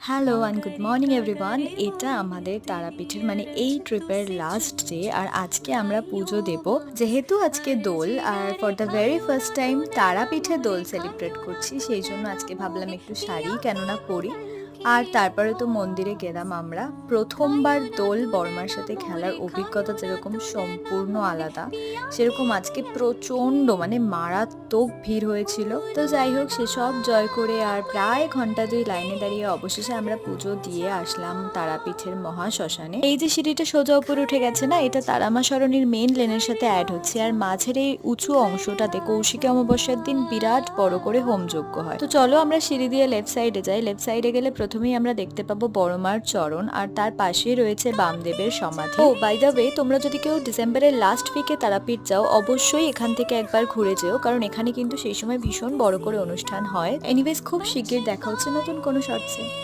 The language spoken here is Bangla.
Hello and good morning everyone. এটা আমাদের তারাপীঠের এই ট্রিপের লাস্ট ডে, আর আজকে আমরা পুজো দেব। যেহেতু আজকে দোল, আর for the very first time তারাপীঠে দোল সেলিব্রেট করছি, সেই জন্য আজকে ভাবলাম একটু শাড়ি কেননা পরি। আর তারপরে তো মন্দিরে গেলাম আমরা। প্রথমবার দোল বর্মার সাথে খেলার অভিজ্ঞতা যেরকম সম্পূর্ণ আলাদা, সেরকম আজকে প্রচণ্ড মারাত্মক ভিড় হয়েছিল। তো যাই হোক, সেসব জয় করে আর প্রায় ঘন্টা 2 লাইনে দাঁড়িয়ে অবশেষে আমরা পুজো দিয়ে আসলাম তারাপীঠের মহাশ্মশানে। এই যে সিঁড়িটা সোজা উপরে উঠে গেছে না, এটা তারামা সরণির মেন লেনের সাথে অ্যাড হচ্ছে। আর মাঝের এই উঁচু অংশটাতে কৌশিকী অমাবস্যার দিন বিরাট বড় করে হোমযজ্ঞ হয়। তো চলো আমরা সিঁড়ি দিয়ে লেফট সাইডে যাই। লেফট সাইডে গেলে প্রথমেই আমরা দেখতে পাবো বড়মার চরণ, আর তার পাশেই রয়েছে বামদেবের সমাধি। ও বাই দ্য ওয়ে, তোমরা যদি কেউ ডিসেম্বরের লাস্ট উইকে তারাপীঠ যাও, অবশ্যই এখান থেকে একবার ঘুরে যেও, কারণ এখানে কিন্তু সেই সময় ভীষণ বড় করে অনুষ্ঠান হয়। এনিওয়েজ, খুব শিগগির দেখা হচ্ছে নতুন কোনো শর্টসে।